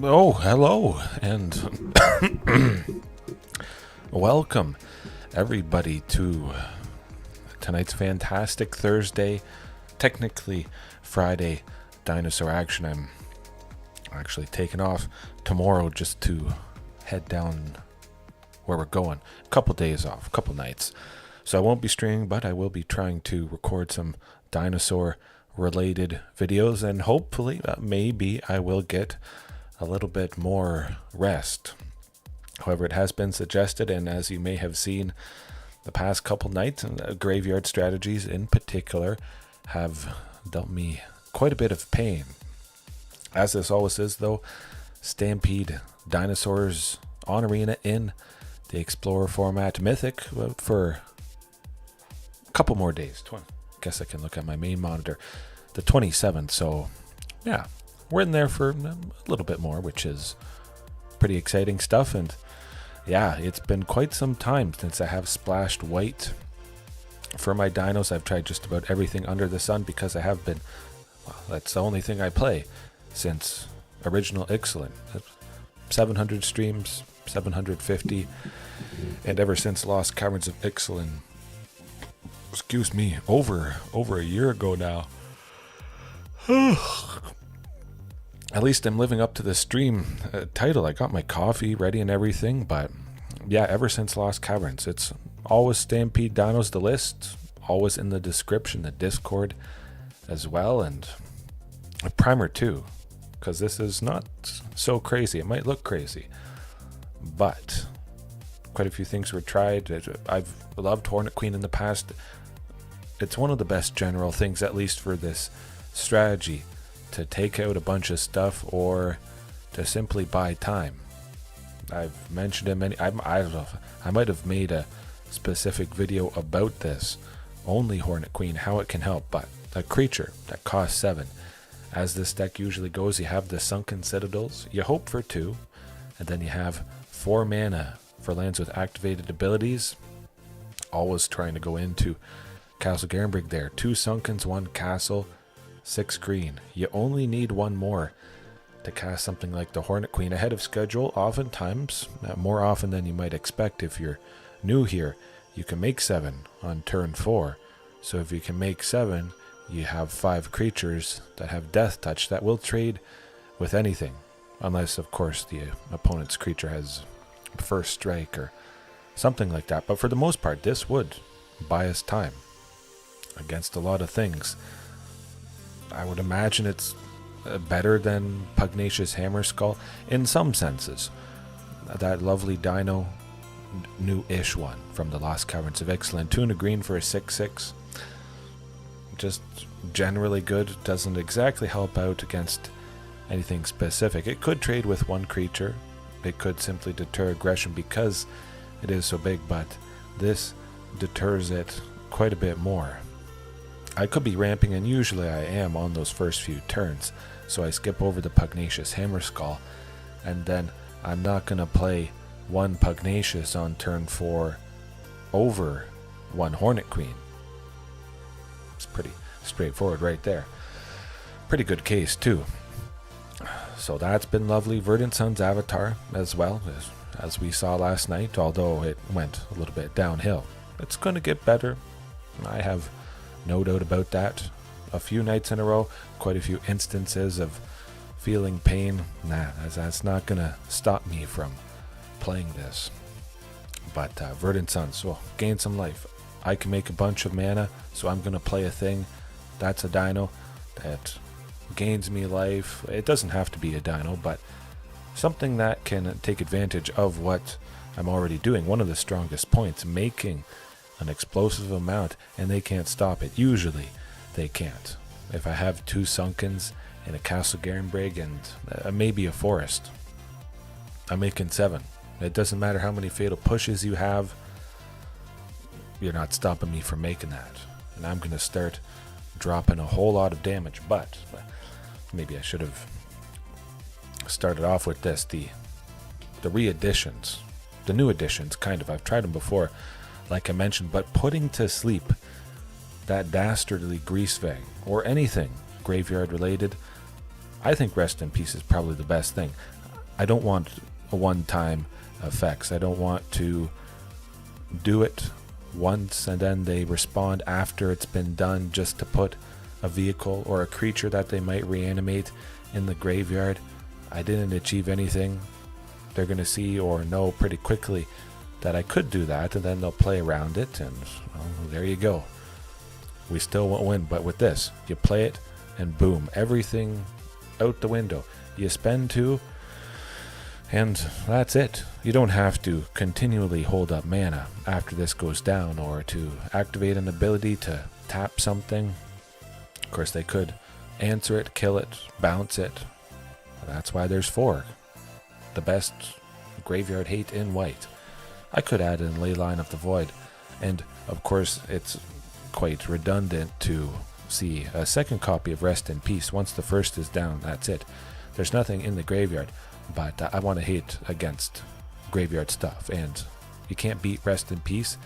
Oh, hello, and welcome everybody to tonight's fantastic Thursday, technically Friday dinosaur action. I'm actually taking off tomorrow just to head down where we're going. A couple days off, a couple nights. So I won't be streaming, but I will be trying to record some dinosaur related videos, and hopefully maybe I will get a little bit more rest. However, it has been suggested, and as you may have seen the past couple nights, graveyard strategies in particular have dealt me quite a bit of pain. As this always is, though, Stampede Dinosaurs on Arena in the Explorer format, Mythic for a couple more days. Guess I can look at my main monitor. The 27th, so yeah, we're in there for a little bit more, which is pretty exciting stuff. And yeah, it's been quite some time since I have splashed white for my dinos. I've tried just about everything under the sun because I have been, well, that's the only thing I play since original Ixalan. 700 streams, 750, and ever since Lost Caverns of Ixalan, excuse me, over a year ago now. At least I'm living up to the stream title. I got my coffee ready and everything, but yeah, ever since Lost Caverns, it's always Stampede Dinos, the list, always in the description, the Discord as well, and a primer too, because this is not so crazy. It might look crazy, but quite a few things were tried. I've loved Hornet Queen in the past. It's one of the best general things, at least for this strategy, to take out a bunch of stuff or to simply buy time. I've mentioned it I don't know, I might have made a specific video about this, only Hornet Queen, how it can help. But a creature that costs 7, as this deck usually goes, you have the Sunken Citadels, you hope for 2, and then you have 4 mana for lands with activated abilities, always trying to go into Castle Garenbrig there. 2 Sunkens, 1 Castle, 6 green. You only need 1 more to cast something like the Hornet Queen ahead of schedule. Oftentimes, more often than you might expect if you're new here, you can make 7 on turn 4. So if you can make 7, you have 5 creatures that have Death Touch that will trade with anything. Unless, of course, the opponent's creature has First Strike or something like that. But for the most part, this would buy us time against a lot of things. I would imagine it's better than Pugnacious Hammerskull in some senses. That lovely dino, new-ish one from the Lost Caverns of Ixalan. 2 and a green for a 6/6. Just generally good. Doesn't exactly help out against anything specific. It could trade with 1 creature. It could simply deter aggression because it is so big, but this deters it quite a bit more. I could be ramping, and usually I am on those first few turns, so I skip over the Pugnacious Hammerskull, and then I'm not going to play 1 Pugnacious on turn 4 over 1 Hornet Queen. It's pretty straightforward right there. Pretty good case too. So that's been lovely. Verdant Sun's Avatar as well, as we saw last night, although it went a little bit downhill. It's going to get better. I have no doubt about that. A few nights in a row, quite a few instances of feeling pain. Nah, that's not going to stop me from playing this. But Verdant Suns will gain some life. I can make a bunch of mana, so I'm going to play a thing that's a dino that gains me life. It doesn't have to be a dino, but something that can take advantage of what I'm already doing. One of the strongest points, making an explosive amount, and they can't stop it. Usually they can't. If I have 2 Sunkens and a Castle Garenbrig and maybe a Forest, I'm making 7. It doesn't matter how many fatal pushes you have, you're not stopping me from making that. And I'm going to start dropping a whole lot of damage, but maybe I should have started off with this, the re-additions, the new additions, kind of. I've tried them before. like I mentioned, but putting to sleep that dastardly Greasefang or anything graveyard related, I think Rest in Peace is probably the best thing. I don't want a one-time effects. I don't want to do it once and then they respond after it's been done just to put a vehicle or a creature that they might reanimate in the graveyard. I didn't achieve anything. They're going to see or know pretty quickly that I could do that, and then they'll play around it, and well, there you go. We still won't win, but with this, you play it, and boom, everything out the window. You spend 2, and that's it. You don't have to continually hold up mana after this goes down, or to activate an ability to tap something. Of course, they could answer it, kill it, bounce it. That's why there's 4. The best graveyard hate in white. I could add in Leyline of the Void, and of course it's quite redundant to see a second copy of Rest in Peace. Once the first is down, that's it. There's nothing in the graveyard, but I want to hate against graveyard stuff, and you can't beat Rest in Peace.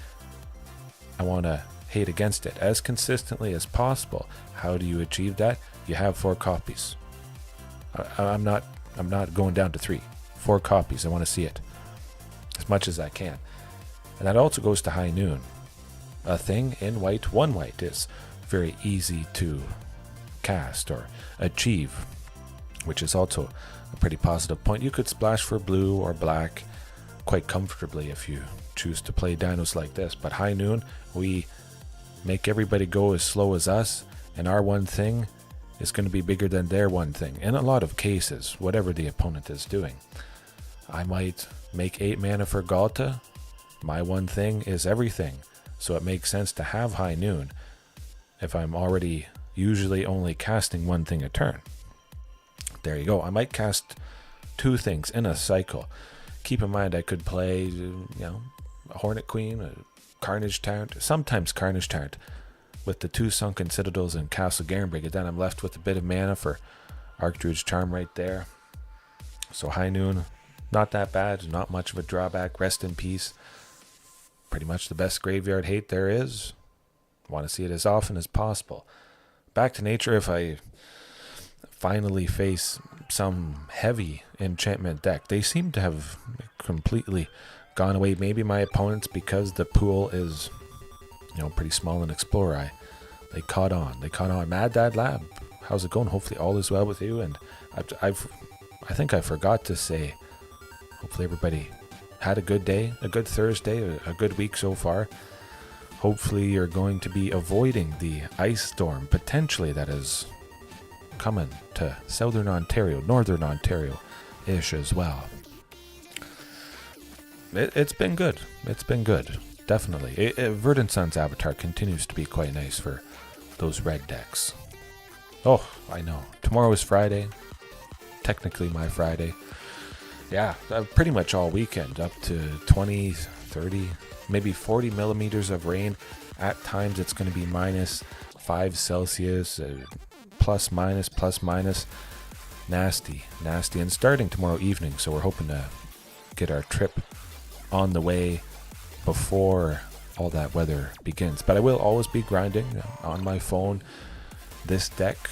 I want to hate against it as consistently as possible. How do you achieve that? You have 4 copies. I'm not going down to 3. 4 copies. I want to see it as much as I can. And that also goes to High Noon. A thing in white, 1 white is very easy to cast or achieve, which is also a pretty positive point. You could splash for blue or black quite comfortably if you choose to play dinos like this, but High Noon, we make everybody go as slow as us, and our one thing is going to be bigger than their one thing in a lot of cases, whatever the opponent is doing. I might make 8 mana for Ghalta. My one thing is everything, so it makes sense to have High Noon if I'm already usually only casting 1 thing a turn. There you go. I might cast 2 things in a cycle. Keep in mind I could play, a Hornet Queen, a Carnage Tyrant, sometimes Carnage Tyrant, with the 2 Sunken Citadels and Castle Garenbrig, and then I'm left with a bit of mana for Archdruid's Charm right there. So High Noon, not that bad, not much of a drawback. Rest in Peace, pretty much the best graveyard hate there is. Want to see it as often as possible. Back to nature, if I finally face some heavy enchantment deck. They seem to have completely gone away. Maybe my opponents, because the pool is pretty small in Explorer, they caught on. Mad Dad Lab, how's it going? Hopefully all is well with you. And I think I forgot to say, hopefully everybody had a good day, a good Thursday, a good week so far. Hopefully you're going to be avoiding the ice storm, potentially, that is coming to southern Ontario, northern Ontario-ish as well. It's been good. It's been good. Definitely. Verdant Sun's avatar continues to be quite nice for those red decks. Oh, I know. Tomorrow is Friday. Technically my Friday. Yeah, pretty much all weekend. Up to 20, 30, maybe 40 millimeters of rain. At times it's going to be -5 Celsius, plus minus. Nasty. And starting tomorrow evening, so we're hoping to get our trip on the way before all that weather begins. But I will always be grinding on my phone this deck,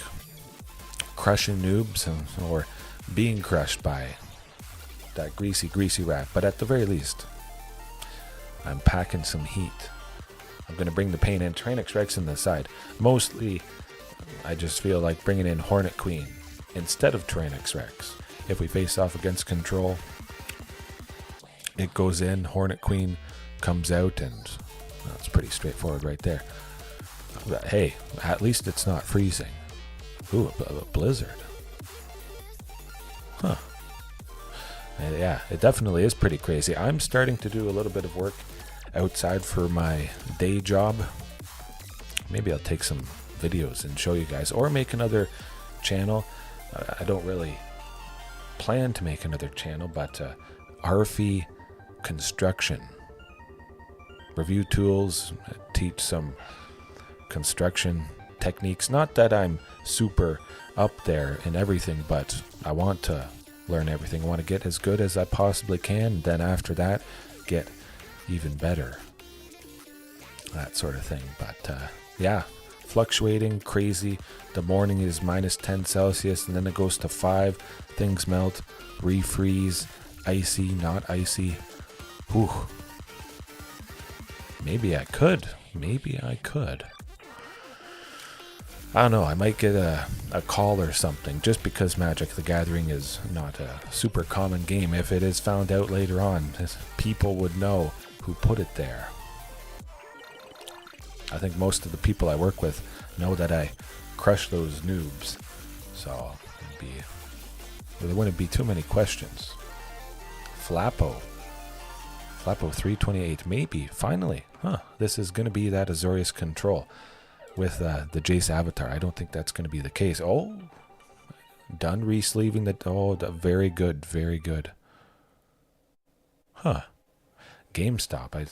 crushing noobs or being crushed by that greasy rat. But at the very least, I'm packing some heat. I'm going to bring the pain in. Tyranic Rex in the side. Mostly, I just feel like bringing in Hornet Queen instead of Tyranic Rex. If we face off against control, it goes in, Hornet Queen comes out, and that's pretty straightforward right there. But hey, at least it's not freezing. Ooh, a blizzard. Huh. And yeah, it definitely is pretty crazy. I'm starting to do a little bit of work outside for my day job. Maybe I'll take some videos and show you guys, or make another channel. I don't really plan to make another channel, but Arphy Construction. Review tools, teach some construction techniques. Not that I'm super up there in everything, but I want to learn everything. I want to get as good as I possibly can, and then after that, get even better. that sort of thing. But yeah, fluctuating, crazy. The morning is -10 Celsius, and then it goes to 5. Things melt, refreeze, icy, not icy. Whew. Maybe I could. I don't know, I might get a call or something, just because Magic the Gathering is not a super common game. If it is found out later on, people would know who put it there. I think most of the people I work with know that I crush those noobs, so there wouldn't be too many questions. Flappo 328, maybe, finally. This is going to be that Azorius Control with the Jace avatar. I don't think that's going to be the case. Oh, done re-sleeving very good, very good. GameStop.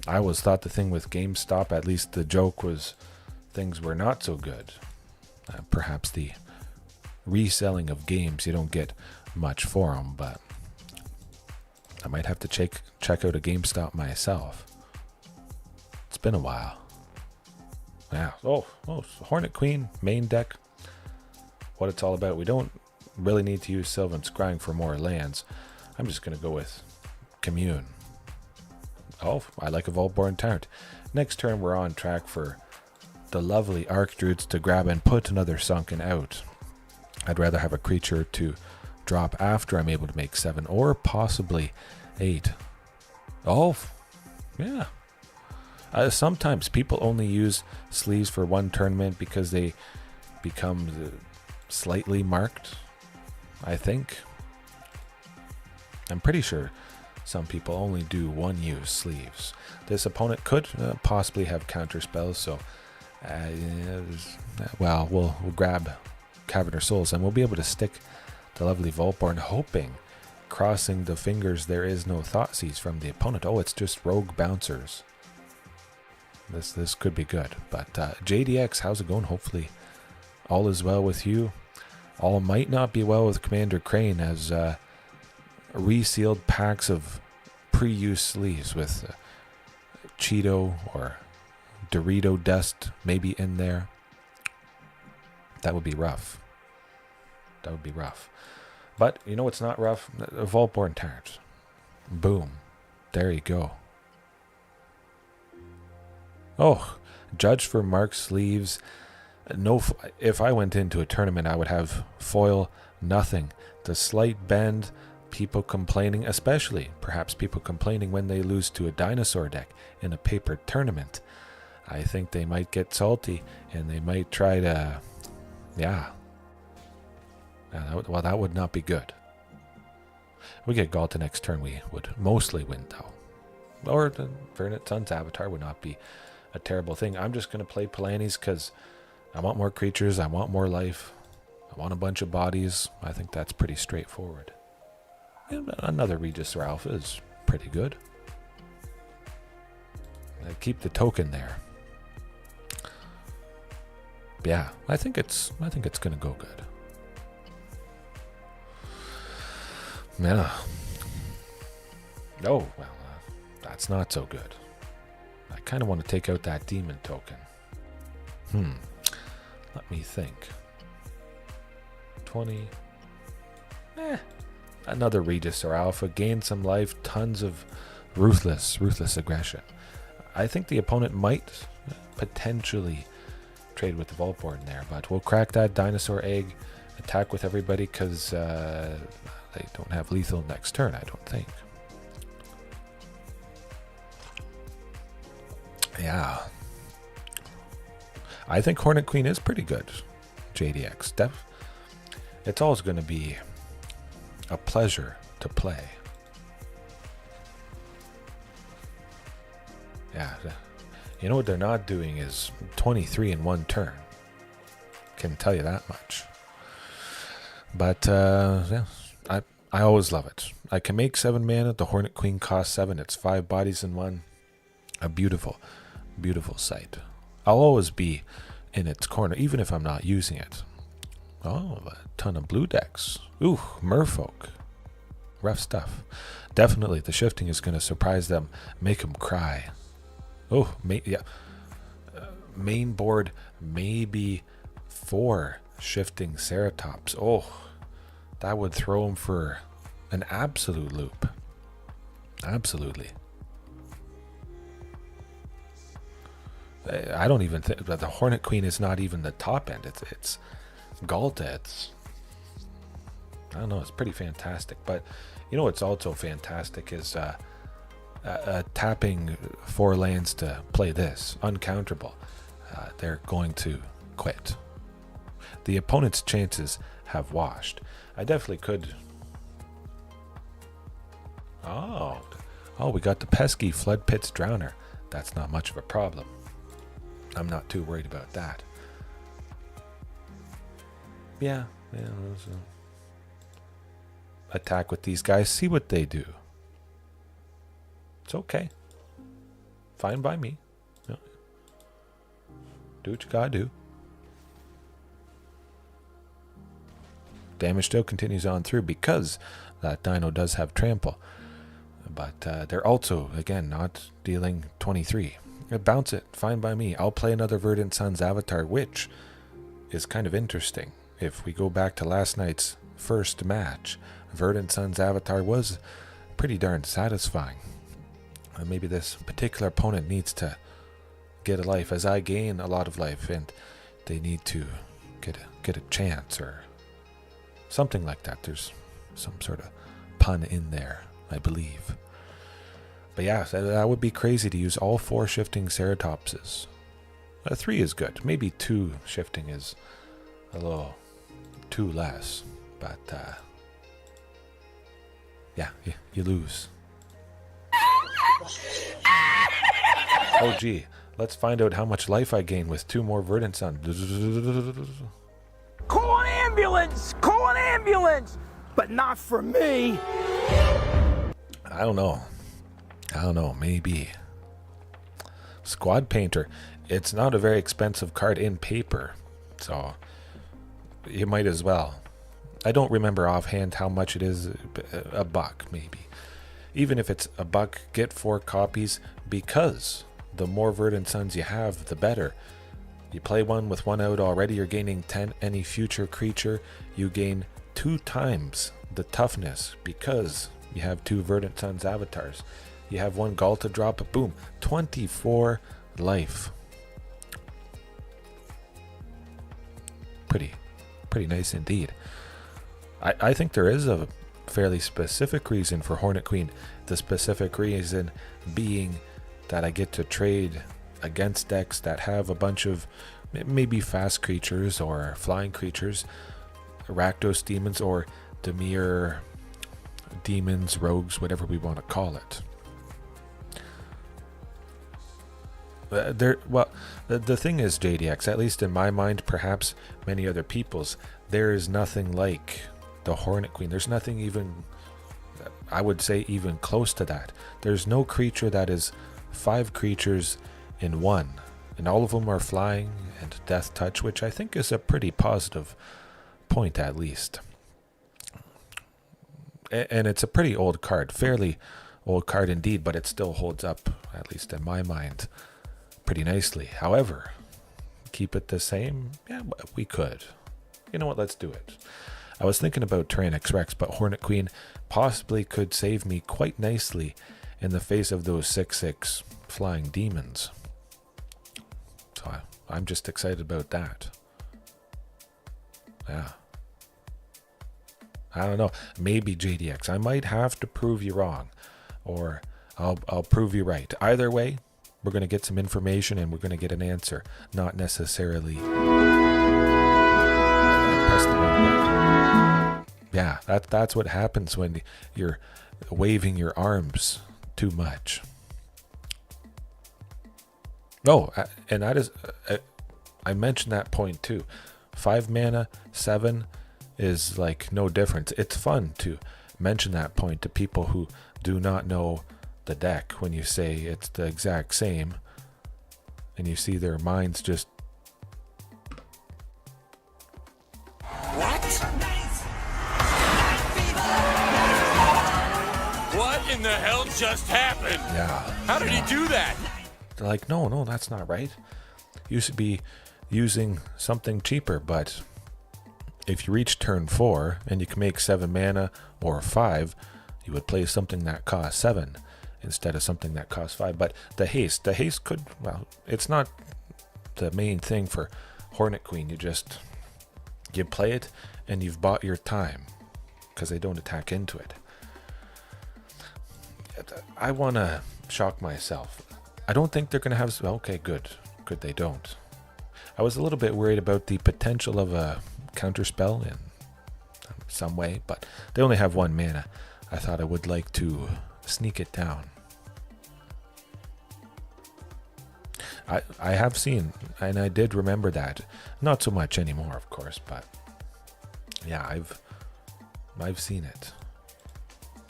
I always thought the thing with GameStop, at least the joke was things were not so good. Perhaps the reselling of games, you don't get much for them, but I might have to check out a GameStop myself. It's been a while. Yeah. Oh, Hornet Queen, main deck. What it's all about. We don't really need to use Sylvan Scrying for more lands. I'm just going to go with Commune. Oh, I like a Vaultborn Tyrant. Next turn, we're on track for the lovely Archdruids to grab and put another Sunken out. I'd rather have a creature to drop after I'm able to make 7 or possibly 8. Oh, yeah. Sometimes people only use sleeves for one tournament because they become slightly marked, I think. I'm pretty sure some people only do one-use sleeves. This opponent could possibly have counter spells, so we'll grab Cavern of Souls and we'll be able to stick the lovely Vaultborn, hoping, crossing the fingers, there is no Thoughtseize from the opponent. Oh, it's just rogue bouncers. This could be good. But JDX, how's it going? Hopefully all is well with you. All might not be well with Commander Crane, as resealed packs of pre-use sleeves with Cheeto or Dorito dust maybe in there. That would be rough. But you know what's not rough? A Vaultborn Tyrant. Boom. There you go. Oh, judge for marked sleeves. No, if I went into a tournament, I would have foil, nothing. The slight bend, people complaining, especially perhaps people complaining when they lose to a dinosaur deck in a paper tournament. I think they might get salty and they might try to, well, that would not be good. We get Ghalta next turn, we would mostly win though. Or the Verdant Sun's avatar would not be a terrible thing. I'm just going to play Palani's because I want more creatures, I want more life, I want a bunch of bodies. I think that's pretty straightforward. And another Regisaur Alpha is pretty good. Keep the token there. Yeah, I think it's going to go good. Yeah. Oh, well, that's not so good. I kind of want to take out that demon token. Let me think. 20. Another Regisaur Alpha. Gain some life. Tons of ruthless aggression. I think the opponent might potentially trade with the Vaultborn there, but we'll crack that dinosaur egg, attack with everybody, because they don't have lethal next turn, I don't think. Yeah. I think Hornet Queen is pretty good. JDX. It's always going to be a pleasure to play. Yeah. You know what they're not doing is 23 in one turn. Can tell you that much. But, yeah. I always love it. I can make 7 mana. The Hornet Queen costs 7. It's 5 bodies in one. A beautiful sight. I'll always be in its corner, even if I'm not using it. Oh, a ton of blue decks. Ooh, Merfolk. Rough stuff. Definitely, the shifting is going to surprise them, make them cry. Oh, yeah. Main board, maybe 4 shifting Ceratops. Oh, that would throw him for an absolute loop. Absolutely. I don't even think that the Hornet Queen is not even the top end. It's Ghalta. I don't know. It's pretty fantastic. But you know what's also fantastic is tapping 4 lands to play this uncounterable. They're going to quit. The opponent's chances have washed. I definitely could. Oh, we got the pesky Flood Pit's Drowner. That's not much of a problem. I'm not too worried about that. Yeah. Attack with these guys. See what they do. It's okay. Fine by me. Yeah. Do what you gotta do. Damage still continues on through because that dino does have trample. But they're also, again, not dealing 23. Bounce it. Fine by me. I'll play another Verdant Sun's Avatar, which is kind of interesting. If we go back to last night's first match, Verdant Sun's Avatar was pretty darn satisfying. Maybe this particular opponent needs to get a life as I gain a lot of life, and they need to get a chance or something like that. There's some sort of pun in there, I believe. But yeah, that would be crazy to use all 4 shifting Ceratopses. 3 is good. Maybe 2 shifting is a little too less. But yeah, you lose. Oh gee, let's find out how much life I gain with 2 more Verdant Sun. Call an ambulance! Call an ambulance! But not for me! I don't know, maybe. Squad Painter. It's not a very expensive card in paper, so you might as well. I don't remember offhand how much it is. $1 maybe. Even if it's $1, get 4 copies, because the more Verdant Suns you have, the better. You play one with 1 out already, you're gaining 10. Any future creature, you gain 2 times the toughness because you have 2 Verdant Suns avatars. You have 1 Ghalta drop, boom, 24 life. Pretty nice indeed. I think there is a fairly specific reason for Hornet Queen. The specific reason being that I get to trade against decks that have a bunch of maybe fast creatures or flying creatures, Rakdos demons or Dimir demons, rogues, whatever we want to call it. The thing is, JDX, at least in my mind, perhaps many other people's, there is nothing like the Hornet Queen. There's nothing even, I would say, even close to that. There's no creature that is 5 creatures in 1, and all of them are flying and death touch, which I think is a pretty positive point, at least. And it's a pretty old card, fairly old card indeed, but it still holds up, at least in my mind, pretty nicely. However, keep it the same? Yeah, we could. You know what, let's do it. I was thinking about Tyrannix Rex, but Hornet Queen possibly could save me quite nicely in the face of those 6/6 flying demons. So I'm just excited about that. Yeah. I don't know. Maybe JDX. I might have to prove you wrong, or I'll prove you right. Either way, we're going to get some information and we're going to get an answer, not necessarily press the wrong button. Yeah, that's what happens when you're waving your arms too much. Oh, and that is, I mentioned that point too. 5 mana, 7 is like no difference. It's fun to mention that point to people who do not know the deck when you say it's the exact same, and you see their minds just. What? What in the hell just happened? Yeah. How did he do that? They're like, no, that's not right. You should be using something cheaper, but if you reach turn 4 and you can make 7 mana or 5, you would play something that costs 7 instead of something that costs 5. But the haste could, well, it's not the main thing for Hornet Queen. You play it and you've bought your time because they don't attack into it. I want to shock myself. I don't think they're going to have... Okay, good they don't. I was a little bit worried about the potential of a counterspell in some way, but they only have 1 mana. I thought I would like to sneak it down. I have seen, and I did remember that. Not so much anymore, of course, but yeah, I've seen it.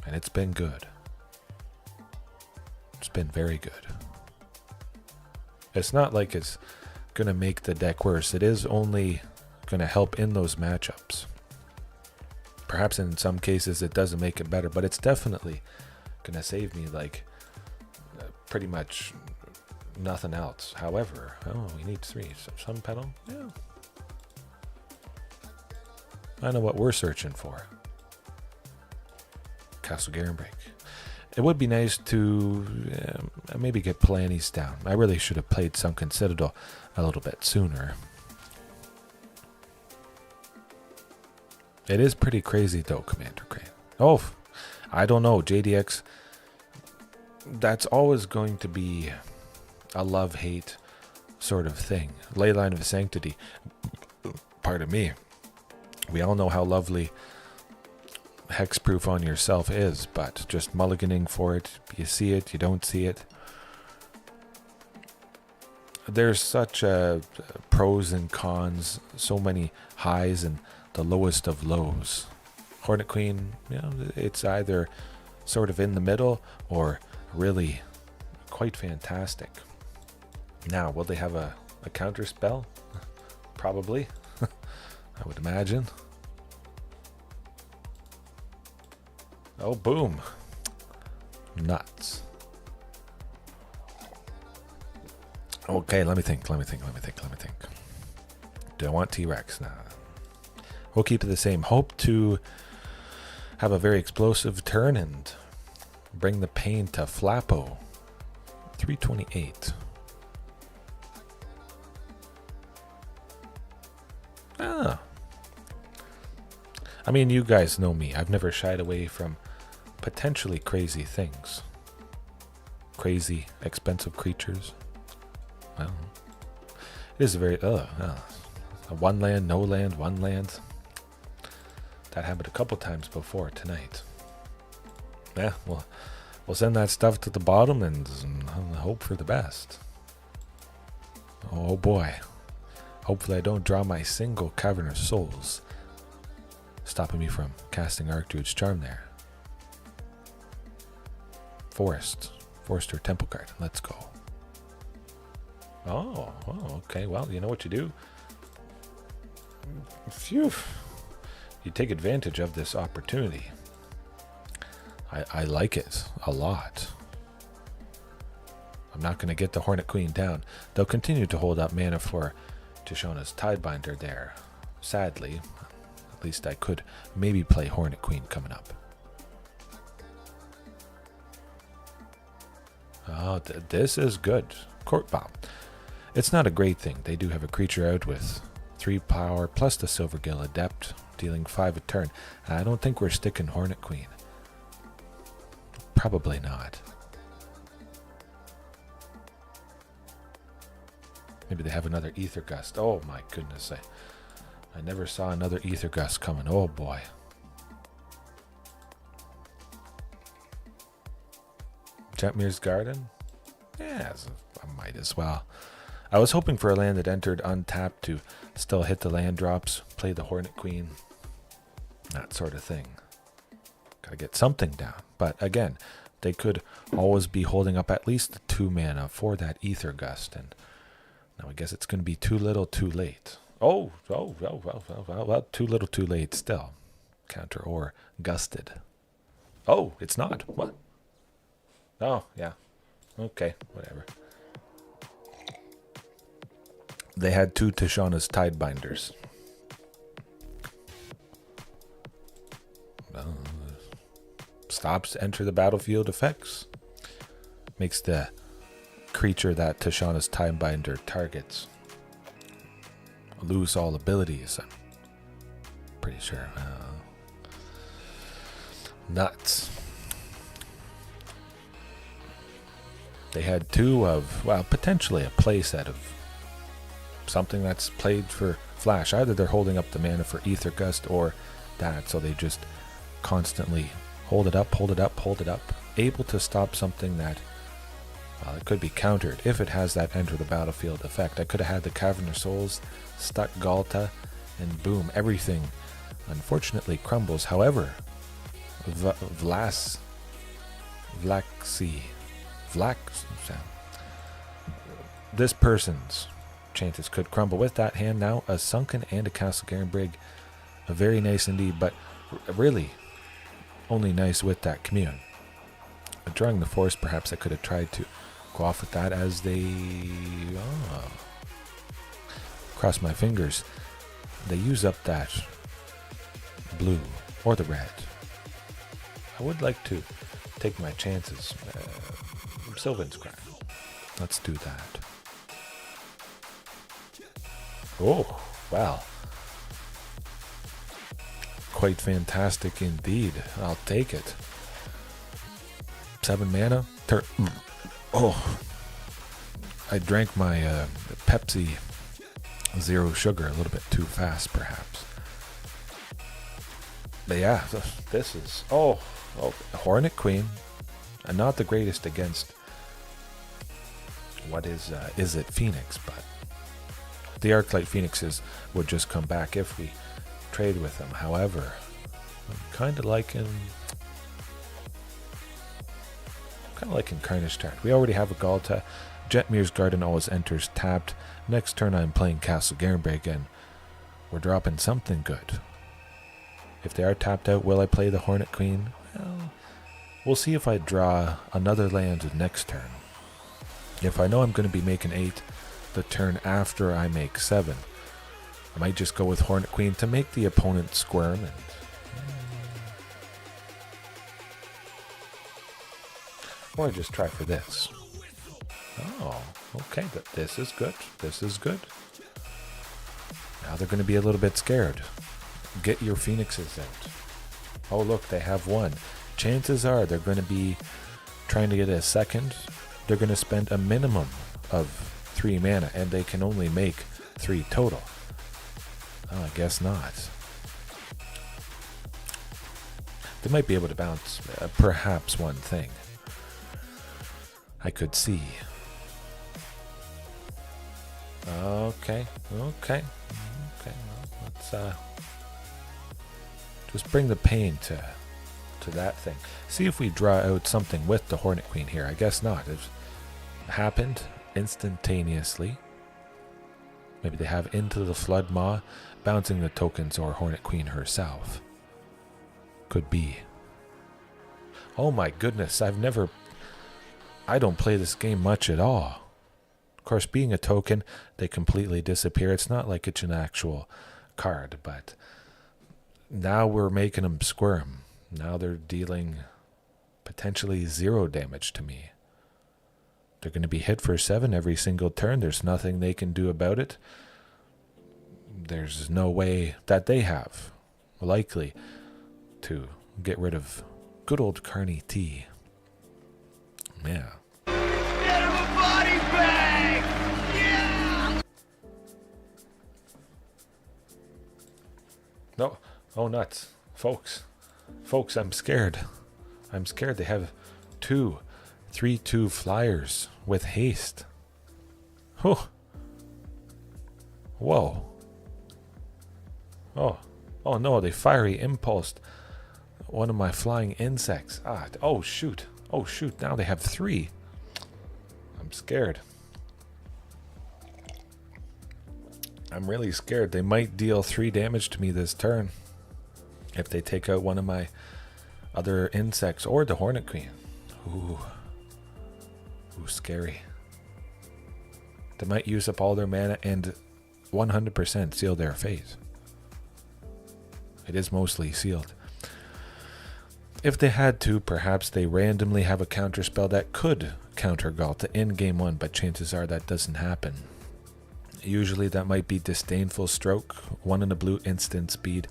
And it's been good. It's been very good. It's not like it's going to make the deck worse. It is only going to help in those matchups. Perhaps in some cases it doesn't make it better, but it's definitely going to save me like pretty much nothing else. However, we need 3. Sunpetal? Yeah. I know what we're searching for. Castle Garenbrig. It would be nice to maybe get Palani's down. I really should have played Sunken Citadel a little bit sooner. It is pretty crazy though, Commander Crane. Oh, I don't know. JDX, that's always going to be a love-hate sort of thing. Leyline of Sanctity. Pardon me. We all know how lovely hexproof on yourself is, but just mulliganing for it, you see it, you don't see it. There's such pros and cons, so many highs and the lowest of lows. Hornet Queen, it's either sort of in the middle or really quite fantastic. Now, will they have a counter spell? Probably. I would imagine. Oh, boom. Nuts. Okay, let me think. Do I want T-Rex? Nah. We'll keep it the same. Hope to have a very explosive turn and bring the pain to Flappo. 328. I mean, you guys know me. I've never shied away from potentially crazy things. Crazy, expensive creatures. Well, it is a very... a 1 land, no land, 1 land. That happened a couple times before tonight. Yeah, we'll send that stuff to the bottom and hope for the best. Oh boy. Hopefully I don't draw my single Cavern of Souls, stopping me from casting Archdruid's Charm there. Forester Temple card. Let's go. Oh, okay. Well, you know what you do? Phew. You take advantage of this opportunity. I like it a lot. I'm not going to get the Hornet Queen down. They'll continue to hold up mana for Tishona's Tidebinder there. Sadly. At least I could maybe play Hornet Queen coming up. Oh, this is good. Court Bomb. It's not a great thing. They do have a creature out with 3 power plus the Silvergill Adept, dealing 5 a turn. I don't think we're sticking Hornet Queen. Probably not. Maybe they have another Ether Gust. Oh my goodness. I never saw another Ether Gust coming. Oh boy. Jetmir's Garden? Yeah, I might as well. I was hoping for a land that entered untapped to still hit the land drops, play the Hornet Queen, that sort of thing. Gotta get something down. But again, they could always be holding up at least the 2 mana for that Ether Gust. And now I guess it's going to be too little too late. Well, too little too late still. Counter or gusted. Oh, it's not. What? Oh, yeah. Okay, whatever. They had 2 Tishana's Tidebinders. Stops enter the battlefield effects. Makes the creature that Tishana's Tidebinder targets lose all abilities. I'm pretty sure. Nuts. They had 2 of, well, potentially a playset of something that's played for Flash. Either they're holding up the mana for Ether Gust or that, so they just constantly hold it up, hold it up, hold it up. Able to stop something that, well, it could be countered if it has that enter the battlefield effect. I could have had the Cavern of Souls, stuck Ghalta, and boom, everything unfortunately crumbles. However, this person's chances could crumble with that hand. Now a Sunken and a Castle Garenbrig. Very nice indeed, but really only nice with that Commune. Drawing the forest, perhaps I could have tried to go off with that as they... cross my fingers. They use up that blue or the red. I would like to take my chances. Sylvan Scrying. Let's do that. Oh, wow. Quite fantastic indeed. I'll take it. 7 mana. Oh, I drank my Pepsi Zero Sugar a little bit too fast, perhaps. But yeah, this is... Oh, Hornet Queen. And not the greatest against what is Izzet Phoenix, but the Arclight Phoenixes would just come back if we trade with them. However, I'm kind of liking Carnage Tyrant. We already have a Ghalta. Jetmir's Garden always enters tapped. Next turn I'm playing Castle Garenbrig and we're dropping something good. If they are tapped out, will I play the Hornet Queen? Well, we'll see if I draw another land next turn. If I know I'm going to be making 8 the turn after I make 7, I might just go with Hornet Queen to make the opponent squirm. And or just try for this. Oh, okay, but this is good. This is good. Now they're going to be a little bit scared. Get your Phoenixes out. Oh, look, they have 1. Chances are they're going to be trying to get a second. They're going to spend a minimum of 3 mana, and they can only make 3 total. Oh, I guess not. They might be able to bounce perhaps one thing. I could see. Okay. Well, let's just bring the pain to that thing. See if we draw out something with the Hornet Queen here. I guess not. It happened instantaneously. Maybe they have Into the Flood Maw, bouncing the tokens, or Hornet Queen herself. Could be. Oh my goodness, I don't play this game much at all. Of course, being a token, they completely disappear. It's not like it's an actual card, but now we're making them squirm. Now they're dealing potentially 0 damage to me. They're going to be hit for 7 every single turn. There's nothing they can do about it. There's no way that they have likely to get rid of good old Carnage T. Yeah. Get him a body bag! Yeah! No. Oh, nuts. Folks, I'm scared. I'm scared. They have 2 3/2 flyers with haste. Oh. Whoa. Oh no, they fiery impulsed one of my flying insects. Oh shoot. Now they have 3. I'm scared. I'm really scared. They might deal 3 damage to me this turn if they take out one of my other insects or the Hornet Queen. Ooh, scary. They might use up all their mana and 100% seal their fate. It is mostly sealed. If they had to, perhaps they randomly have a counterspell that could counter Ghalta in game 1, but chances are that doesn't happen. Usually that might be Disdainful Stroke, 1 in a blue instant speed,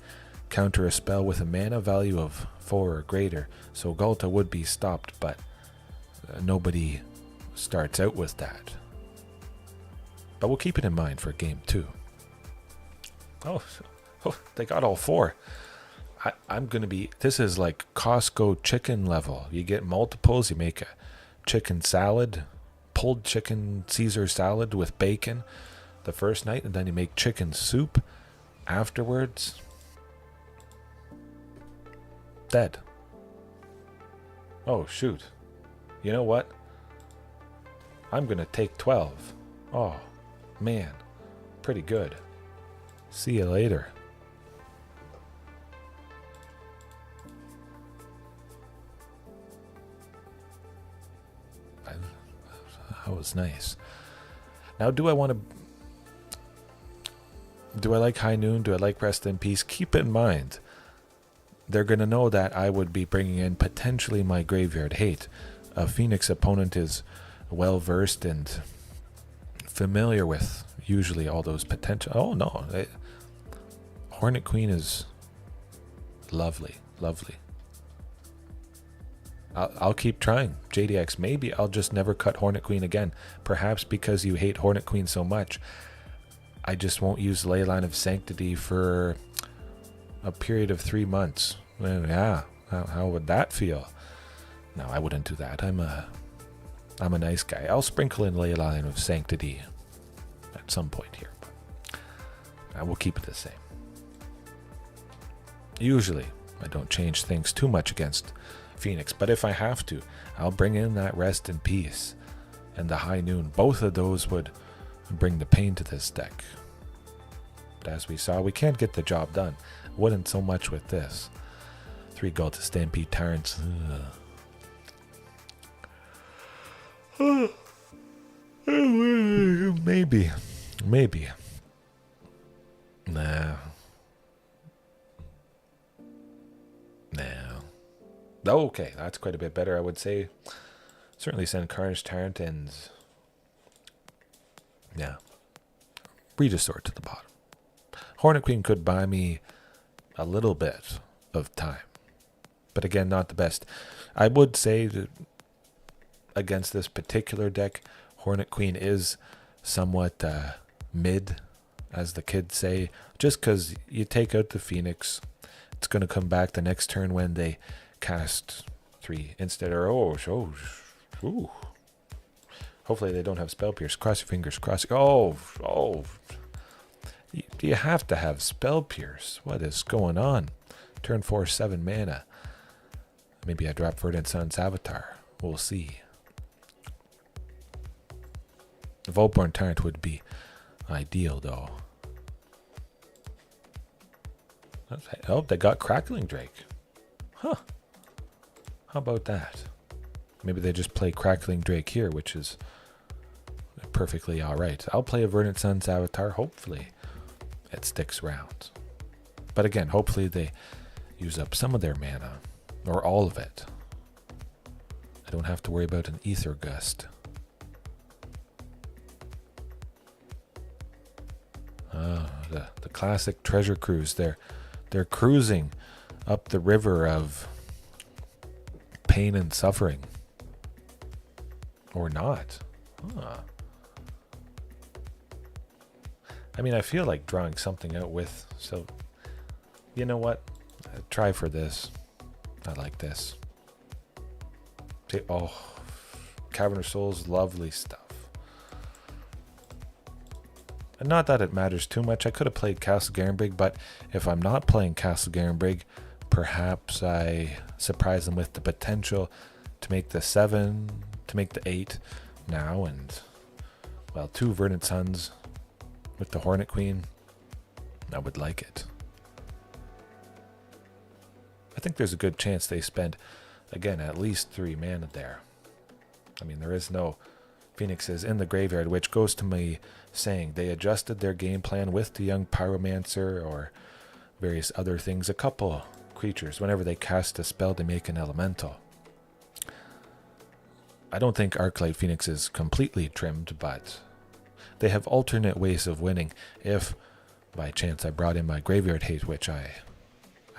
counter a spell with a mana value of 4 or greater, so Ghalta would be stopped, but nobody starts out with that. But we'll keep it in mind for game 2. Oh, they got all 4. I'm going to be... This is like Costco chicken level. You get multiples, you make a chicken salad, pulled chicken Caesar salad with bacon the first night, and then you make chicken soup afterwards. Dead. Oh, shoot. You know what? I'm going to take 12. Oh, man. Pretty good. See you later. That was nice. Now, do I want to... Do I like High Noon? Do I like Rest in Peace? Keep in mind, they're going to know that I would be bringing in potentially my Graveyard Hate. A Phoenix opponent is well-versed and familiar with usually all those potential... Oh, no. Hornet Queen is lovely. Lovely. I'll keep trying. JDX, maybe I'll just never cut Hornet Queen again. Perhaps because you hate Hornet Queen so much, I just won't use Leyline of Sanctity for a period of 3 months. Yeah, how would that feel? No, I wouldn't do that. I'm a nice guy. I'll sprinkle in Leyline of Sanctity at some point here, but I will keep it the same. Usually, I don't change things too much against Phoenix, but if I have to, I'll bring in that Rest in Peace and the High Noon. Both of those would bring the pain to this deck. But as we saw, we can't get the job done. Wouldn't so much with this. 3 Ghalta Stampede Tyrants. Maybe. Nah. Okay, that's quite a bit better, I would say. Certainly send Carnage Tyrant and... Yeah. Regisaur to the bottom. Hornet Queen could buy me a little bit of time. But again, not the best. I would say that against this particular deck, Hornet Queen is somewhat mid, as the kids say. Just because you take out the Phoenix, it's going to come back the next turn when they cast 3 instead. Or ooh. Hopefully they don't have Spell Pierce. Cross your fingers. Oh. You have to have Spell Pierce. What is going on? Turn 4, 7 mana. Maybe I drop Verdant Sun's Avatar. We'll see. The Vaultborn Tyrant would be ideal, though. Oh, they got Crackling Drake. Huh. How about that? Maybe they just play Crackling Drake here, which is perfectly alright. I'll play a Verdant Sun's Avatar. Hopefully it sticks around. But again, hopefully they use up some of their mana. Or all of it. I don't have to worry about an Ether Gust. The classic treasure cruise. They're cruising up the river of pain and suffering. Or not. I mean, I feel like drawing something out with, so you know what? Try for this. I like this. Oh, Cavern of Souls, lovely stuff. And not that it matters too much. I could have played Castle Garenbrig, but if I'm not playing Castle Garenbrig, perhaps I surprise them with the potential to make the 7, to make the 8 now, and, well, 2 Verdant Suns with the Hornet Queen. I would like it. I think there's a good chance they spend, again, at least 3 mana there. I mean, there is no Phoenix is in the graveyard, which goes to me saying they adjusted their game plan with the young Pyromancer or various other things. A couple creatures, whenever they cast a spell, they make an elemental. I don't think Arclight Phoenix is completely trimmed, but they have alternate ways of winning. If by chance I brought in my graveyard hate, which I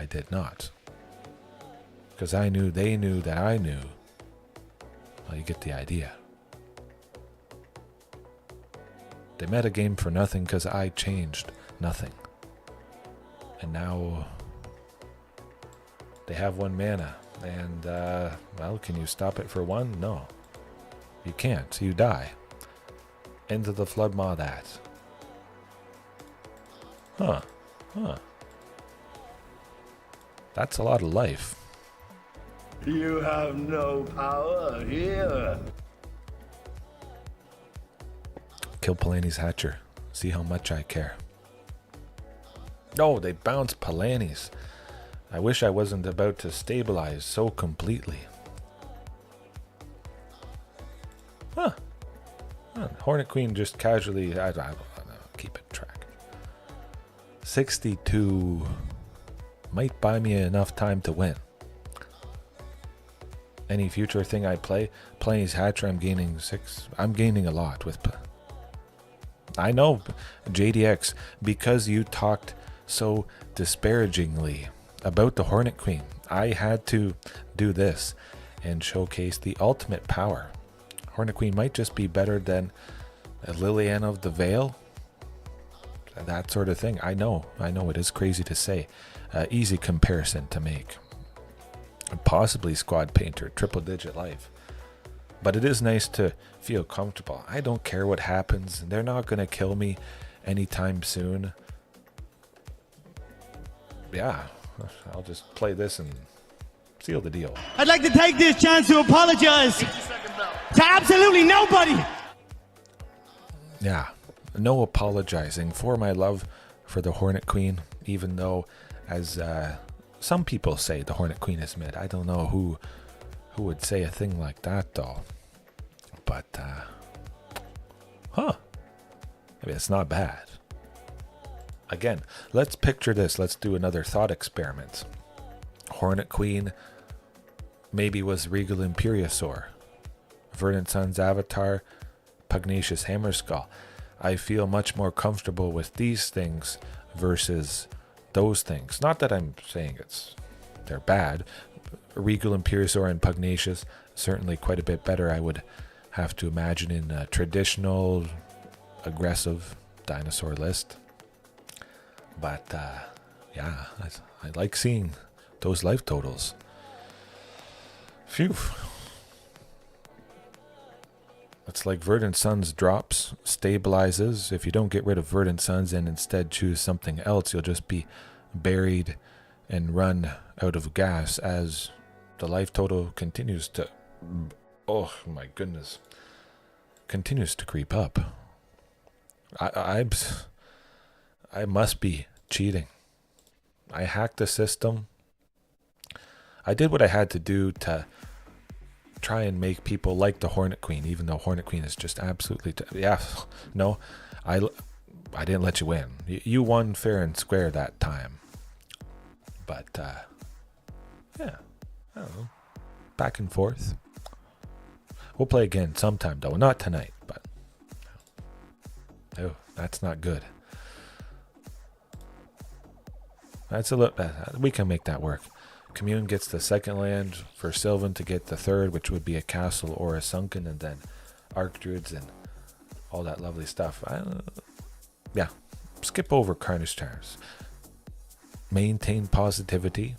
did not, because I knew they knew that I knew. Well, you get the idea. They metagame for nothing because I changed nothing. And now they have 1 mana. And, well, can you stop it for 1? No. You can't. You die. Into the Flood Maw that. Huh. That's a lot of life. You have no power here. Kill Palani's Hatcher. See how much I care. Oh, they bounced Palani's. I wish I wasn't about to stabilize so completely. Huh. Hornet Queen just casually... I don't know. Keep it track. 62 might buy me enough time to win. Any future thing I play, Palani's Hatcher, I'm gaining 6. I'm gaining a lot with... I know, JDX, because you talked so disparagingly about the Hornet Queen, I had to do this and showcase the ultimate power. Hornet Queen might just be better than a Liliana of the Veil, that sort of thing. I know it is crazy to say. Easy comparison to make. Possibly Squad Painter, triple digit life. But it is nice to feel comfortable. I don't care what happens. They're not going to kill me anytime soon. Yeah, I'll just play this and seal the deal. I'd like to take this chance to apologize to absolutely nobody. Yeah, no apologizing for my love for the Hornet Queen, even though, as some people say, the Hornet Queen is mid. I don't know who would say a thing like that, though. But, maybe it's not bad. Again, let's picture this. Let's do another thought experiment. Hornet Queen maybe was Regal Imperiosaur. Verdant Sun's Avatar, Pugnacious Hammerskull. I feel much more comfortable with these things versus those things. Not that I'm saying they're bad. Regal Imperiosaur and Pugnacious, certainly quite a bit better, I would have to imagine, in a traditional, aggressive dinosaur list. But, yeah, I like seeing those life totals. Phew. It's like Verdant Suns drops, stabilizes. If you don't get rid of Verdant Suns and instead choose something else, you'll just be buried and run out of gas as the life total continues to, oh my goodness, continues to creep up. I must be cheating. I hacked the system. I did what I had to do to try and make people like the Hornet Queen, even though Hornet Queen is just absolutely... no, I didn't let you win. You won fair and square that time. But, yeah, I don't know. Back and forth. We'll play again sometime, though. Not tonight, but... Oh, that's not good. That's a little... we can make that work. Commune gets the second land for Sylvan to get the third, which would be a castle or a sunken, and then Archdruids and all that lovely stuff. Yeah, skip over Carnage Tyrant. Maintain positivity.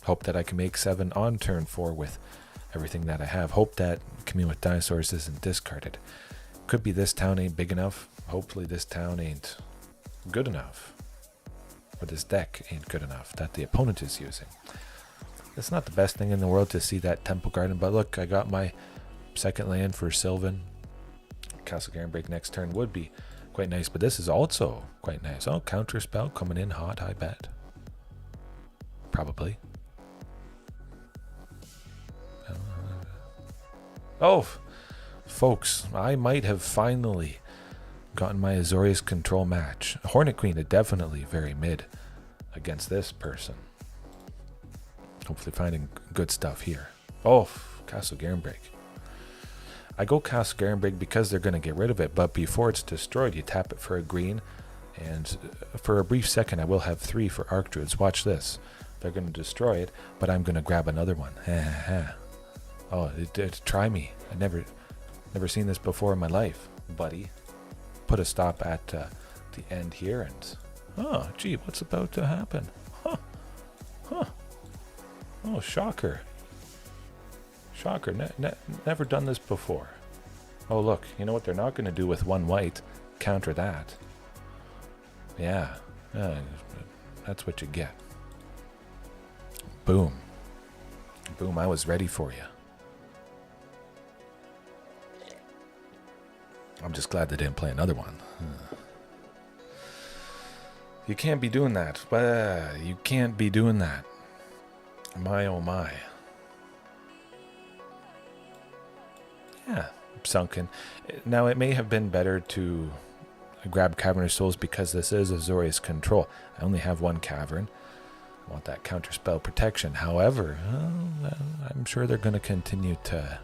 Hope that I can make 7 on turn 4 with everything that I have. Hope that Commune with Dinosaurs isn't discarded. Could be this town ain't big enough. Hopefully this town ain't good enough. Or this deck ain't good enough that the opponent is using. It's not the best thing in the world to see that Temple Garden, but look, I got my second land for Sylvan. Castle Garenbrig next turn would be quite nice, but this is also quite nice. Oh, counter spell coming in hot, I bet. Probably. Oh, Folks, I might have finally gotten my Azorius Control match. Hornet Queen is definitely very mid against this person. Hopefully finding good stuff here. Oh, Castle Garenbrig. I go Castle Garenbrig because they're going to get rid of it, but before it's destroyed, you tap it for a green, and for a brief second, I will have 3 for Archdruids. Watch this. They're going to destroy it, but I'm going to grab another one. Oh, try me. I never seen this before in my life, buddy. Put a stop at the end here, and oh, gee, what's about to happen? Huh. Oh, shocker. Shocker. Never done this before. Oh, look, you know what they're not going to do with 1 white? Counter that. Yeah, that's what you get. Boom. Boom, I was ready for you. I'm just glad they didn't play another one. You can't be doing that. You can't be doing that. My oh my. Yeah, Sunken. Now, it may have been better to grab Cavern of Souls because this is Azorius Control. I only have 1 Cavern. I want that counterspell protection. However, I'm sure they're going to continue to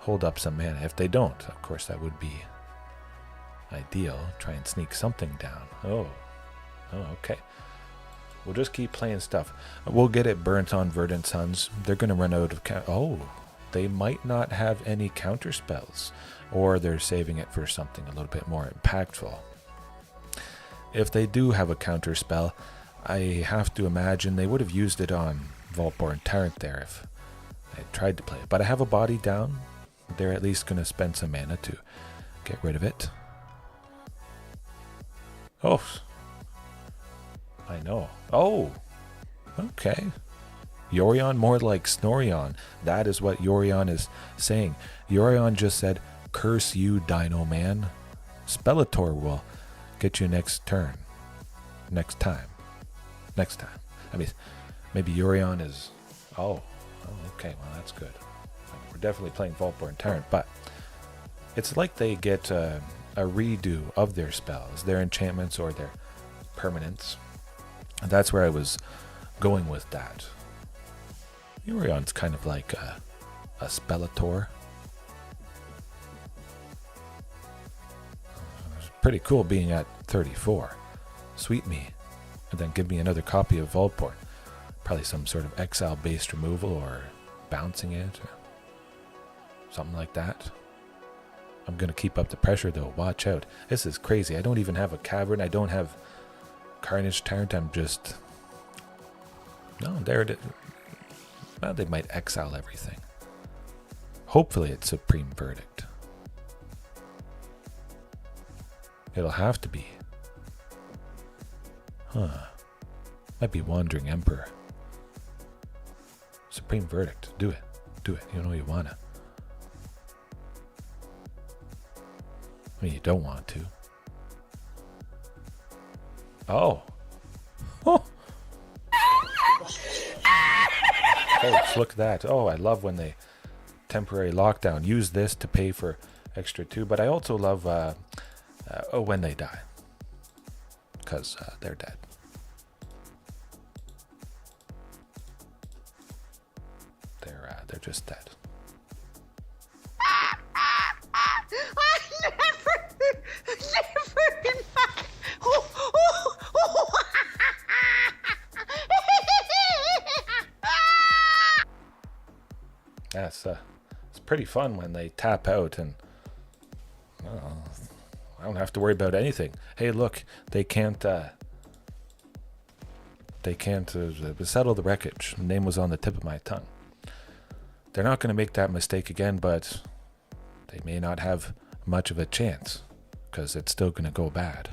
hold up some mana. If they don't, of course, that would be ideal. Try and sneak something down. Oh, okay. We'll just keep playing stuff. We'll get it burnt on Verdant Suns. They're going to run out of... they might not have any counter spells, or they're saving it for something a little bit more impactful. If they do have a counter spell, I have to imagine they would have used it on Vaultborn Tyrant there if I tried to play it. But I have a body down. They're at least going to spend some mana to get rid of it. Oh, I know. Oh, okay. Yorion more like Snorion. That is what Yorion is saying. Yorion just said, "Curse you, Dino Man. Spelator will get you next turn. Next time. I mean, maybe Yorion is... Oh, okay. Well, that's good. We're definitely playing Vaultborn Tyrant, but it's like they get a redo of their spells, their enchantments or their permanents. And that's where I was going with that. Yorion's kind of like a Spelator. It's pretty cool being at 34. Sweep me. And then give me another copy of Vaultborn. Probably some sort of exile-based removal or bouncing it or something like that. I'm going to keep up the pressure though. Watch out. This is crazy. I don't even have a Cavern. I don't have Carnage Tyrant. I'm just... No, there it is. Well, they might exile everything. Hopefully it's Supreme Verdict. It'll have to be. Might be Wandering Emperor. Supreme Verdict. Do it. Do it. You know you wanna. I mean, you don't want to. Oh. Oh. Folks, look at that. Oh, I love when they temporary lockdown. Use this to pay for extra 2. But I also love when they die. Because they're dead. They're just dead. Never in my... Yes, it's pretty fun when they tap out and I don't have to worry about anything. Hey, look, they can't settle the wreckage. The name was on the tip of my tongue. They're not going to make that mistake again, but they may not have much of a chance because it's still going to go bad.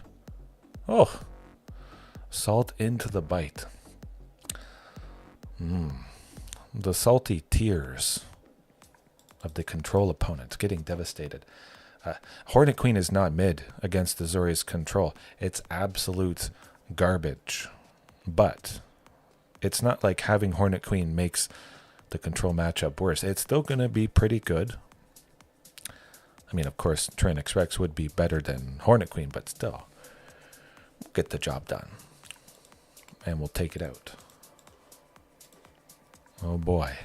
Oh, salt into the bite. The salty tears of the control opponent getting devastated. Hornet Queen is not mid against Azorius Control. It's absolute garbage. But it's not like having Hornet Queen makes the control matchup worse. It's still going to be pretty good. I mean, of course, Tyrannosaurus Rex would be better than Hornet Queen, but still, we'll get the job done. And we'll take it out. Oh boy.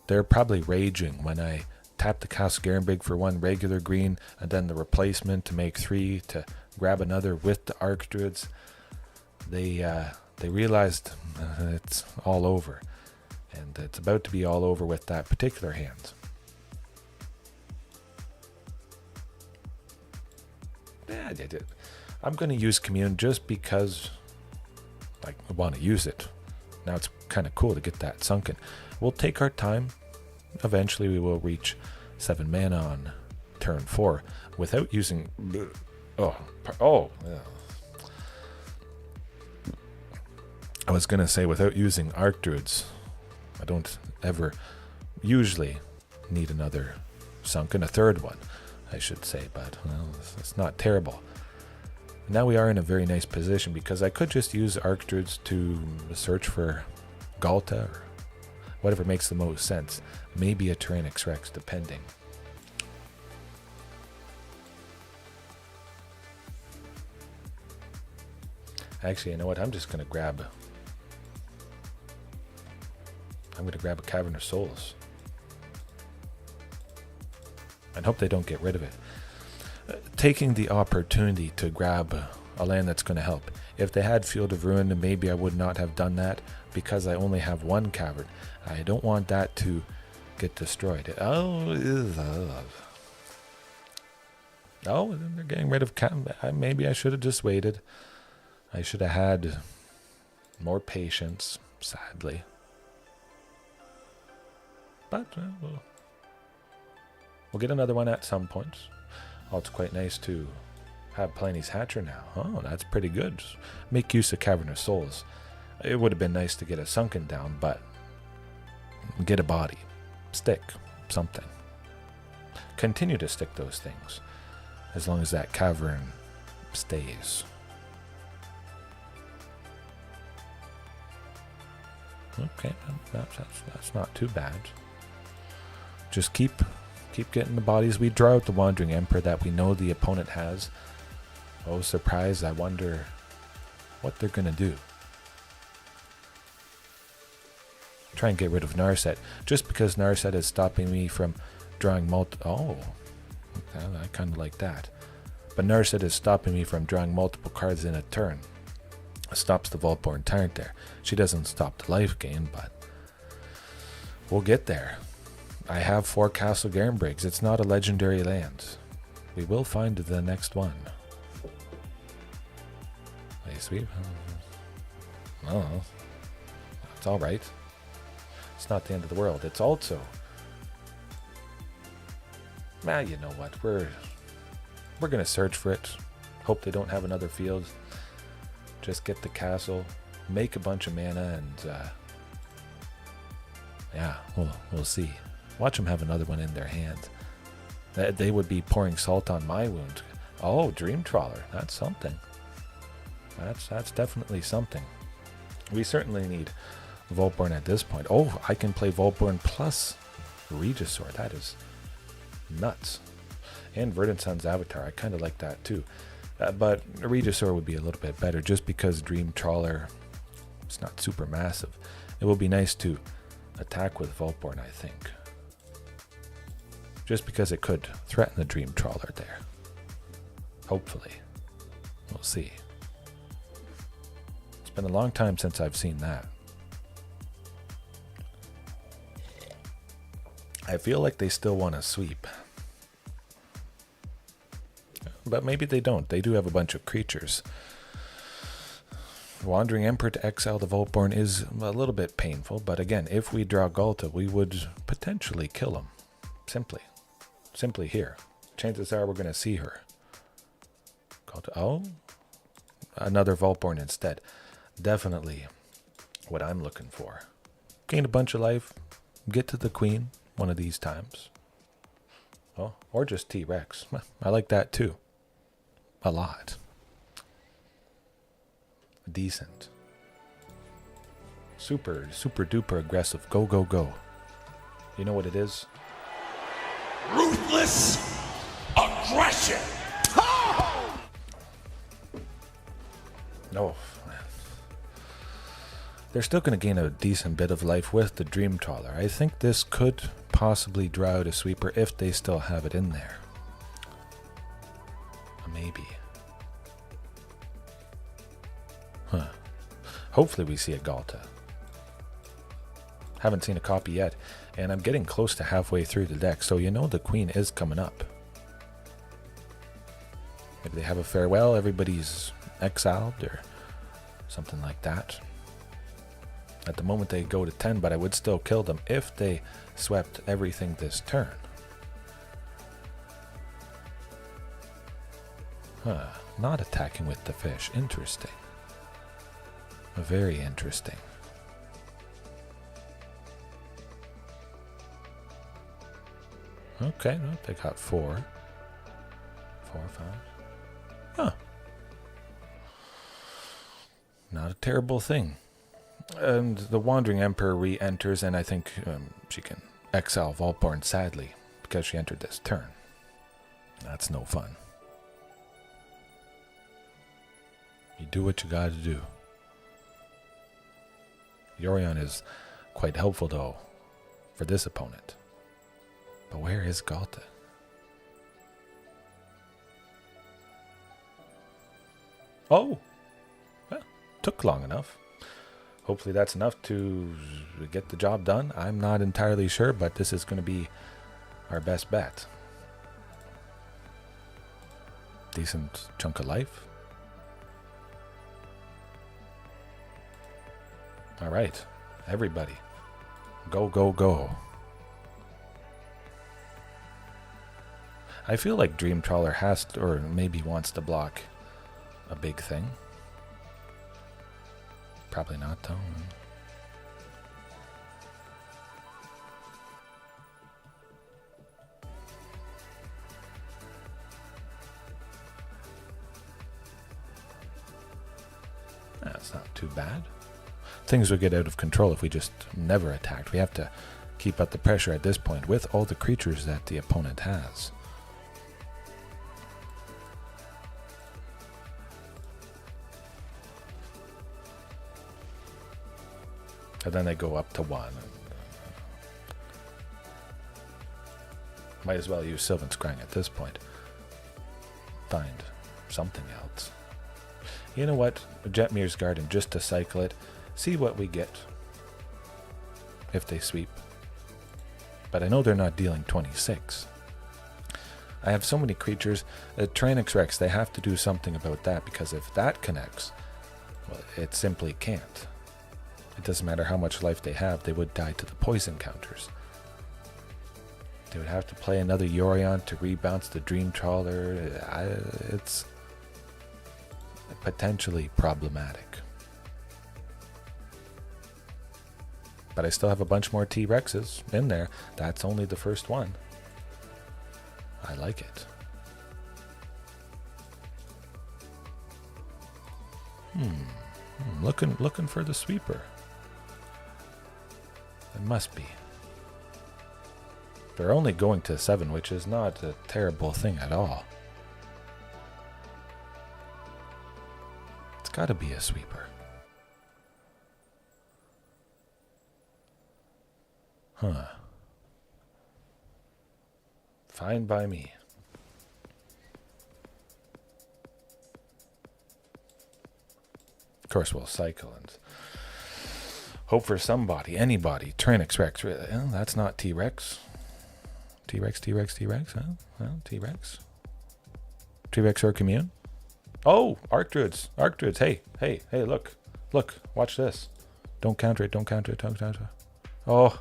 They're probably raging when I tap the Castle Garenbrig for 1 regular green, and then the replacement to make 3 to grab another with the Archdruids. They realized it's all over. And it's about to be all over with that particular hand. Yeah, I did it. I'm going to use Commune just because I want to use it. Now it's kind of cool to get that sunken. We'll take our time. Eventually we will reach 7 mana on turn 4 without using... I was going to say without using Archdruids. I don't ever usually need another sunken, a third one, I should say, but well, it's not terrible. Now we are in a very nice position because I could just use Archdruids to search for Ghalta or whatever makes the most sense. Maybe a Tyrannosaurus Rex, depending. Actually, you know what? I'm going to grab a Cavern of Souls. And hope they don't get rid of it. Taking the opportunity to grab a land that's going to help. If they had Field of Ruin, maybe I would not have done that because I only have 1 cavern. I don't want that to get destroyed. Oh, they're getting rid of maybe I should have just waited. I should have had more patience, sadly. But we'll get another one at some point. Oh, it's quite nice to have Palani's Hatcher now. Oh, that's pretty good. Make use of Cavern of Souls. It would have been nice to get a sunken down, but get a body. Stick something. Continue to stick those things as long as that cavern stays. Okay, that's not too bad. Just keep getting the bodies. We draw out the Wandering Emperor that we know the opponent has. Oh, surprise. I wonder what they're going to do. Try and get rid of Narset. Just because Narset is stopping me from drawing Oh, okay, I kind of like that. But Narset is stopping me from drawing multiple cards in a turn. It stops the Vaultborn Tyrant there. She doesn't stop the life gain, but we'll get there. I have 4 Castle Garenbrigs. It's not a legendary land. We will find the next one. Hey, sweep. Oh, it's all right. It's not the end of the world. It's also... you know what? We're going to search for it. Hope they don't have another field. Just get the castle. Make a bunch of mana and... yeah, we'll see. Watch them have another one in their hand. They would be pouring salt on my wound. Oh, Dream Trawler. That's something. That's definitely something. We certainly need Vaultborn at this point. Oh, I can play Vaultborn plus Regisaur. That is nuts. And Verdant Sun's Avatar. I kind of like that too. But Regisaur would be a little bit better just because Dream Trawler is not super massive. It will be nice to attack with Vaultborn, I think. Just because it could threaten the Dream Trawler there. Hopefully. We'll see. It's been a long time since I've seen that. I feel like they still want to sweep. But maybe they don't. They do have a bunch of creatures. Wandering Emperor to exile the Vaultborn is a little bit painful, but again, if we draw Ghalta, we would potentially kill him. Simply here. Chances are we're going to see her. Ghalta. Oh, another Vaultborn instead. Definitely what I'm looking for. Gain a bunch of life, get to the Queen one of these times. Oh, or just T-Rex. I like that too. A lot. Decent. Super duper aggressive. Go, go, go. You know what it is? Ruthless aggression. No. They're still going to gain a decent bit of life with the Dream Trawler. I think this could possibly draw out a sweeper if they still have it in there. Maybe. Huh. Hopefully we see a Ghalta. Haven't seen a copy yet, and I'm getting close to halfway through the deck, so you know the Queen is coming up. Maybe they have a farewell, everybody's exiled, or something like that. At the moment they go to 10, but I would still kill them if they swept everything this turn. Huh, not attacking with the fish. Interesting. Very interesting. Okay, well, they got 4. 4, 5. Huh. Not a terrible thing. And the Wandering Emperor re-enters, and I think she can exile Vaultborn, sadly, because she entered this turn. That's no fun. You do what you gotta do. Yorion is quite helpful, though, for this opponent. But where is Ghalta? Oh! Well, took long enough. Hopefully that's enough to get the job done. I'm not entirely sure, but this is going to be our best bet. Decent chunk of life. All right, everybody. Go, go, go. I feel like Dream Trawler has to, or maybe wants to block a big thing. Probably not, though. That's not too bad. Things would get out of control if we just never attacked. We have to keep up the pressure at this point with all the creatures that the opponent has. And then they go up to 1. Might as well use Sylvan Scrying at this point. Find something else. You know what? Jetmir's Garden, just to cycle it. See what we get. If they sweep. But I know they're not dealing 26. I have so many creatures. Tyrannix Rex, they have to do something about that, because if that connects, well, it simply can't. It doesn't matter how much life they have, they would die to the poison counters. They would have to play another Yorion to rebounce the Dream Trawler. It's potentially problematic. But I still have a bunch more T-Rexes in there. That's only the first one. I like it. Looking for the sweeper. It must be. They're only going to 7, which is not a terrible thing at all. It's got to be a sweeper. Huh. Fine by me. Of course, we'll cycle and hope for somebody, anybody. Tyrannix Rex. Well, that's not T-Rex. T-Rex, T-Rex, T-Rex. Huh? Well, T-Rex. T-Rex or Commune. Oh, Archdruids. Archdruids. Hey, look. Look, watch this. Don't counter it, don't counter it, don't counter it. Oh.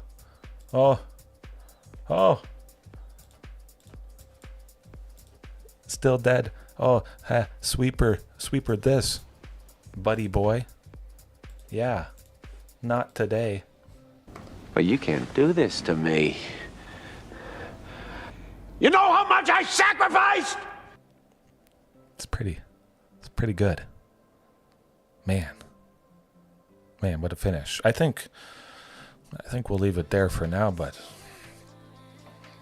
Still dead. Oh, sweeper this. Buddy boy. Yeah. Not today. But you can't do this to me. You know how much I sacrificed? It's pretty good. Man, what a finish. I think we'll leave it there for now, but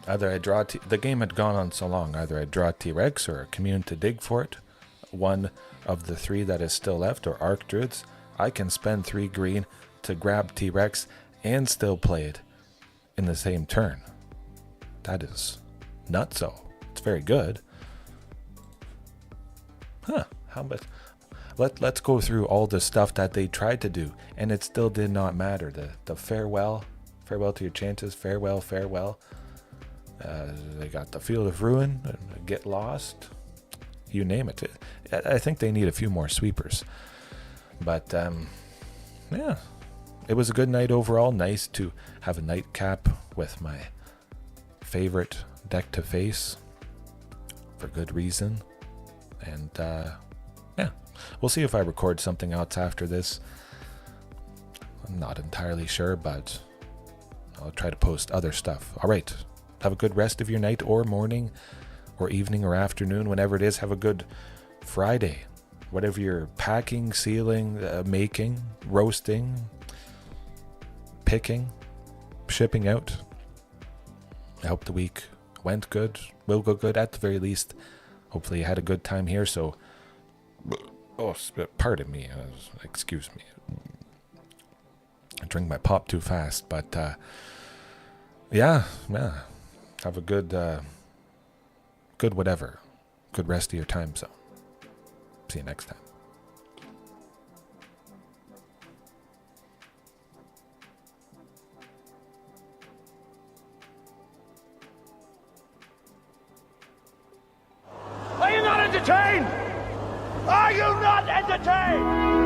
Either I draw the game had gone on so long. Either I draw T-Rex or a Commune to dig for it. One of the 3 that is still left, or Archdruids. I can spend 3 green to grab T-Rex and still play it in the same turn. That is nutso. It's very good. Huh? How about? Let's go through all the stuff that they tried to do, and it still did not matter. The farewell to your chances. Farewell. They got the Field of Ruin, Get Lost, you name it. I think they need a few more sweepers. But, yeah, it was a good night overall. Nice to have a nightcap with my favorite deck to face for good reason. And, yeah, we'll see if I record something else after this. I'm not entirely sure, but I'll try to post other stuff. All right. Have a good rest of your night or morning or evening or afternoon, whenever it is. Have a good Friday. Whatever you're packing, sealing, making, roasting, picking, shipping out. I hope the week went good, will go good at the very least. Hopefully you had a good time here. So, oh, pardon me. Excuse me. I drink my pop too fast, but yeah. Have a good whatever. Good rest of your time zone. See you next time. Are you not entertained? Are you not entertained?